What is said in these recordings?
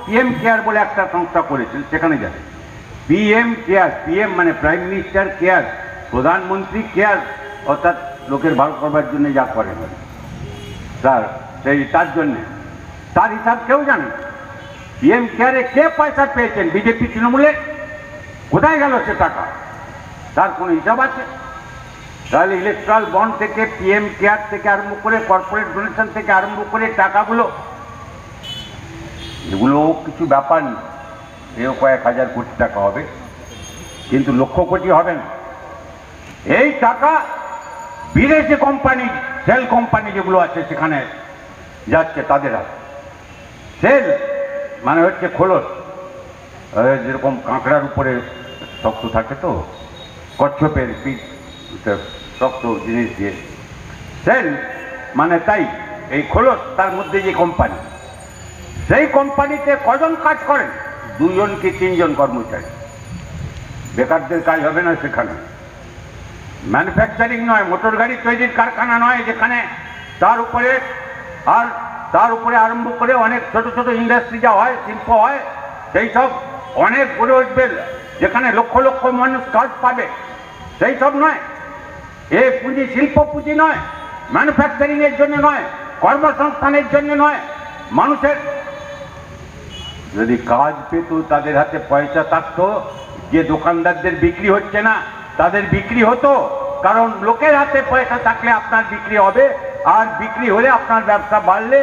PM care বলে একটা সংস্থা করেছেন, সেখানে যাবে। পিএম কেয়ার, পিএম মানে প্রাইম মিনিস্টার কেয়ার, প্রধানমন্ত্রী কেয়ার, অর্থাৎ লোকের ভালো করবার জন্য যা করেন স্যার, তার জন্যে তার হিসাব কেউ জানে। পিএম কেয়ারে কে পয়সা পেয়েছেন? বিজেপি, তৃণমূলে? কোথায় গেল সে টাকা? তার কোনো হিসাব আছে? তাহলে ইলেকট্রাল বন্ড থেকে, পিএম কেয়ার থেকে আরম্ভ করে, কর্পোরেট ডোনেশন থেকে আরম্ভ করে টাকাগুলো, এগুলো কিছু ব্যাপার নেই। এও কয়েক হাজার কোটি টাকা হবে, কিন্তু লক্ষ কোটি হবে না। এই টাকা বিদেশি কোম্পানি, সেল কোম্পানি যেগুলো আছে সেখানে যাচ্ছে তাদের হাতে। সেল মানে হচ্ছে খোলস, যেরকম কাঁকড়ার উপরে শক্ত থাকে, তো কচ্ছপের পিঠ শক্ত জিনিস দিয়ে সেল মানে তাই এই খোলস, তার মধ্যে যে কোম্পানি, সেই কোম্পানিতে কজন কাজ করেন? 2 জন কি 3 জন কর্মচারী। বেকারদের কাজ হবে না সেখানে। ম্যানুফ্যাকচারিং নয়, মোটর গাড়ি তৈরির কারখানা নয় যেখানে, তার উপরে আরম্ভ করে অনেক ছোট ছোট ইন্ডাস্ট্রি যা হয়, শিল্প হয়, সেই সব অনেক গড়ে উঠবে, যেখানে লক্ষ লক্ষ মানুষ কাজ পাবে, সেই সব নয়। এই পুঁজি শিল্প পুঁজি নয়, ম্যানুফ্যাকচারিং এর জন্য নয়, কর্মসংস্থানের জন্য নয়। মানুষের যদি কাজ পেত, তাদের হাতে পয়সা থাকতো, যে দোকানদারদের বিক্রি হচ্ছে না তাদের বিক্রি হতো। কারণ লোকের হাতে পয়সা থাকলে আপনার বিক্রি হবে, আর বিক্রি হলে আপনার ব্যবসা বাড়লে,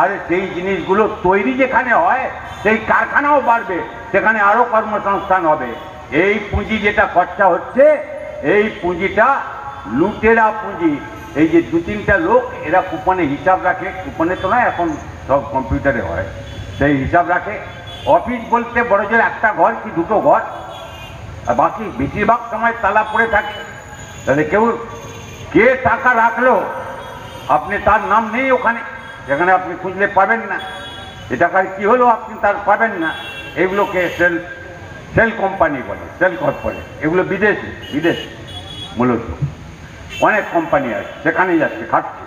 আর সেই জিনিসগুলো তৈরি যেখানে হয় সেই কারখানাও বাড়বে, সেখানে আরো কর্মসংস্থান হবে। এই পুঁজি যেটা খরচা হচ্ছে, এই পুঁজিটা লুটেরা পুঁজি। এই যে 2-3টা লোক, এরা কুপনে হিসাব রাখে, কুপনে তো নয়, এখন সব কম্পিউটারে হয়, সেই হিসাব রাখে। অফিস বলতে বড় জোর একটা ঘর কি 2টো ঘর, আর বাকি বেশিরভাগ সময় তালা পড়ে থাকে। তাহলে কে টাকা রাখলো, আপনি তার নাম নেই ওখানে, যেখানে আপনি খুঁজলে পাবেন না। এ টাকার কি হলো আপনি তার পাবেন না। এগুলোকে সেল কোম্পানি বলে, সেল কর্পোরেট। এগুলো বিদেশি মূলত অনেক কোম্পানি আছে, সেখানে যাচ্ছে, খাটছে।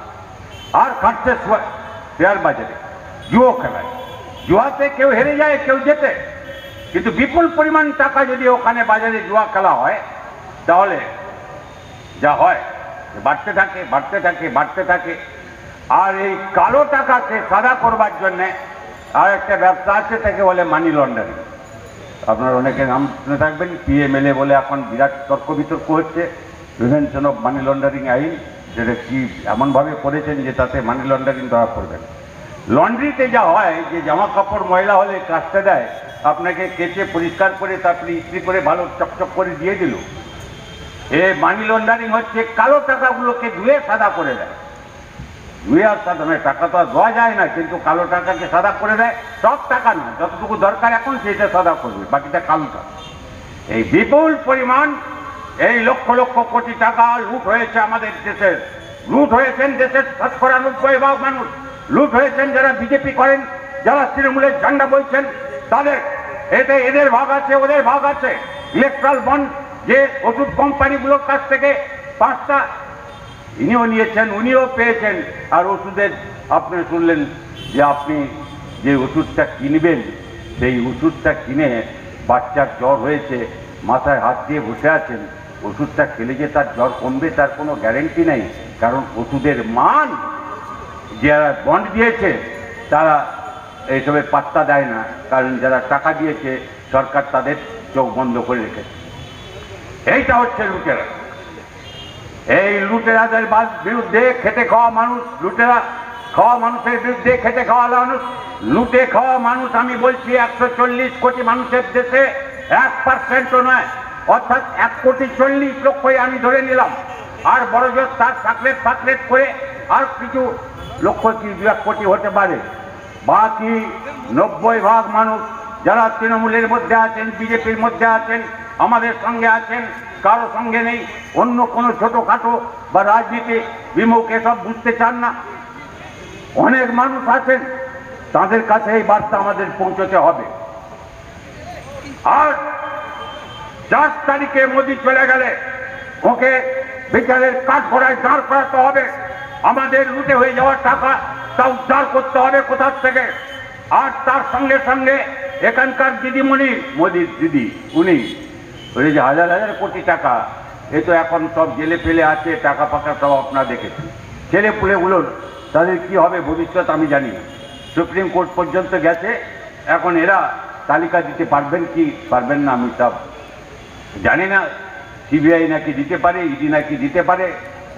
আর খাটছে শেয়ার বাজারে, জুয়ো খেলায়। জুয়াতে কেউ হেরে যায়, কেউ জেতে, কিন্তু বিপুল পরিমাণ টাকা যদি ওখানে বাজারে জুয়া খেলা হয়, তাহলে যা হয় বাড়তে থাকে, বাড়তে থাকে, বাড়তে থাকে। আর এই কালো টাকাকে সাদা করবার জন্যে আর একটা ব্যবসা আছে, তাকে বলে মানি লন্ডারিং। আপনার অনেকে নাম শুনে থাকবেন, PMLA বলে এখন বিরাট তর্ক বিতর্ক হচ্ছে, প্রিভেনশন অফ মানি লন্ডারিং আইন, যেটা কি এমনভাবে করেছেন যে তাতে মানি লন্ডারিং ধরা পড়বেন। লন্ড্রিতে যা হয়, যে জামা কাপড় ময়লা হলে কাচতে দেয়, আপনাকে কেচে পরিষ্কার করে তারপরে ইস্ত্রি করে ভালো চকচক করে দিয়ে দিল। মানি লন্ডারিং হচ্ছে কালো টাকাগুলোকে ধুয়ে সাদা করে দেয়। ধুয়ে আর সাদা নয়, টাকা তো আর ধোয়া যায় না, কিন্তু কালো টাকাকে সাদা করে দেয়। সব টাকা না, যতটুকু দরকার এখন সেটা সাদা করবে, বাকিটা কালো টাকা। এই বিপুল পরিমাণ, এই লক্ষ লক্ষ কোটি টাকা লুট হয়েছে আমাদের দেশের। লুট হয়েছেন দেশের 90% মানুষ। লুট হয়েছেন যারা বিজেপি করেন, যারা তৃণমূলের ঝান্ডা বলছেন, তাদের। এতে এদের ভাগ আছে, ওদের ভাগ আছে। ইলেকট্রাল বন্ড যে ওষুধ কোম্পানিগুলোর কাছ থেকে 5টা ইনিও নিয়েছেন, উনিও পেয়েছেন। আর ওষুধের আপনি শুনলেন যে আপনি যে ওষুধটা কিনবেন, সেই ওষুধটা কিনে বাচ্চার জ্বর হয়েছে, মাথায় হাত দিয়ে বসে আছেন, ওষুধটা খেলে যে তার জ্বর কমবে তার কোনো গ্যারেন্টি নেই। কারণ ওষুধের মান, যারা বন্ড দিয়েছে তারা এইসবের পাত্তা দেয় না, কারণ যারা টাকা দিয়েছে সরকার তাদের চোখ বন্ধ করে রেখেছে। এইটা হচ্ছে লুটেরা। এই লুটেরাদের বিরুদ্ধে খেটে খাওয়া মানুষ, লুটেরা খাওয়া মানুষের বিরুদ্ধে খেটে খাওয়া মানুষ, লুটে খাওয়া মানুষ। আমি বলছি 140 কোটি মানুষের দেশে 1% নয়, অর্থাৎ 1,40,00,000 আমি ধরে নিলাম। আর বড় জোর তার সাকলেট করে আর কিছু লক্ষ কি 2 কোটি হতে পারে। বাকি 90% মানুষ যারা তৃণমূলের মধ্যে আছেন, বিজেপির মধ্যে আছেন, আমাদের সঙ্গে আছেন, কারো সঙ্গে নেই, অন্য কোনো ছোটখাটো বা রাজনীতি বিমুখ এসব বুঝতে চান না। অনেক মানুষ আছেন, তাদের কাছে এই বার্তা আমাদের পৌঁছতে হবে। আর 4 তারিখে মোদী চলে গেলে ওকে বিচারের কাঠগড়ায় দাঁড় করাতে হবে। আমাদের লুটে হয়ে যাওয়ার টাকা তা উদ্ধার করতে হবে কোথার থেকে। আর তার সঙ্গে সঙ্গে এখানকার দিদিমণি, মোদির দিদি, উনি ওই যে হাজার হাজার কোটি টাকা, এ তো এখন সব জেলে ফেলে আছে, টাকা ফাঁকা সব আপনারা দেখেছেন। ছেলে পুলেগুলোর তাদের কি হবে ভবিষ্যৎ আমি জানি না। সুপ্রিম কোর্ট পর্যন্ত গেছে, এখন এরা তালিকা দিতে পারবেন কি পারবেন না আমি সব জানি না। সিবিআই নাকি দিতে পারে, ইডি নাকি দিতে পারে,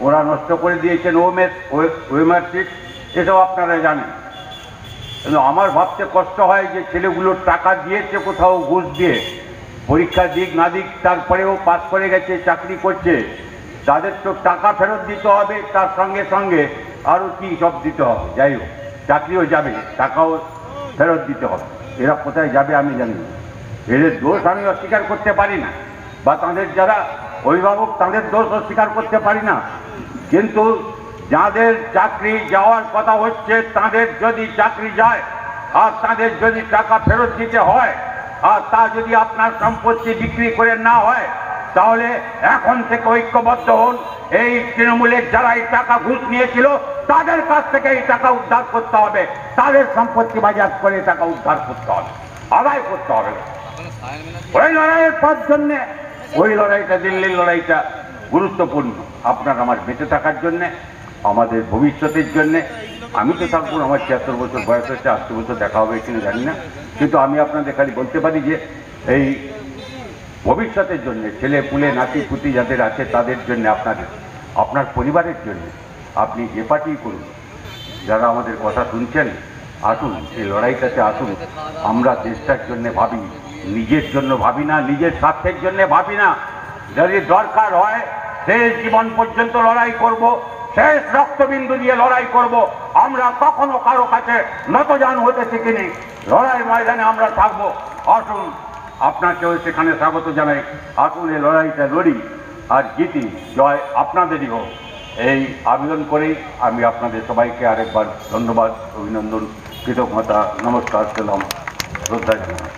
ওরা নষ্ট করে দিয়েছেন ওএমআর সিট, এসব আপনারা জানেন। কিন্তু আমার ভাবতে কষ্ট হয় যে ছেলেগুলোর টাকা দিয়েছে কোথাও ঘুষ দিয়ে, পরীক্ষা দিক না দিক তারপরেও পাস করে গেছে, চাকরি করছে, তাদের তো টাকা ফেরত দিতে হবে, তার সঙ্গে সঙ্গে আরও কি সব দিতে হবে। যাই হোক, চাকরিও যাবে, টাকাও ফেরত দিতে হবে। এরা কোথায় যাবে আমি জানি না। এদের দোষ আমি অস্বীকার করতে পারি না, বা তাদের যারা অভিভাবক তাদের দোষ অস্বীকার করতে পারি না, কিন্তু যাদের চাকরি যাওয়ার কথা হচ্ছে তাদের যদি চাকরি যায় আর তাদের যদি টাকা ফেরত দিতে হয়, আর তা যদি আপনার সম্পত্তি বিক্রি করে না হয়, তাহলে এখন থেকে ঐক্যবদ্ধ হন। এই তৃণমূলের যারা এই টাকা ঘুষ নিয়েছিল তাদের কাছ থেকে এই টাকা উদ্ধার করতে হবে, তাদের সম্পত্তি বাজেয়াপ্ত করে টাকা উদ্ধার করতে হবে, আদায় করতে হবে। ওই লড়াইয়ের পর জন্যে, ওই লড়াইটা, দিল্লির লড়াইটা গুরুত্বপূর্ণ আপনার আমার বেঁচে থাকার জন্যে, আমাদের ভবিষ্যতের জন্যে। আমি তো থাকবো, আমার ৭৬ বছর বয়স হচ্ছে, ৮০ বছর দেখা হবে কিনা জানি না, কিন্তু আমি আপনাদের খালি বলতে পারি যে এই ভবিষ্যতের জন্যে, ছেলে পুলে নাতি পুতি যাদের আছে তাদের জন্য, আপনার পরিবারের জন্য আপনি যে পার্টি করুন, যারা আমাদের কথা শুনছেন, আসুন এই লড়াইটাতে আসুন। আমরা দেশটার জন্য ভাবি, নিজের জন্য ভাবি না, নিজের স্বার্থের জন্য ভাবি না। যদি দরকার হয় শেষ জীবন পর্যন্ত লড়াই করব, শেষ রক্তবিন্দু দিয়ে লড়াই করব। আমরা কখনো কারো কাছে নতজান হতে শিখিনি, লড়াই ময়দানে আমরা থাকবো। আসুন, আপনাকেও সেখানে স্বাগত জানাই। আসুন এই লড়াইটা লড়ি আর জিতি, জয় আপনাদেরই হোক। এই আবেদন করেই আমি আপনাদের সবাইকে আরেকবার ধন্যবাদ, অভিনন্দন, কৃতজ্ঞতা, নমস্কার, সালাম, শ্রদ্ধা জানাই।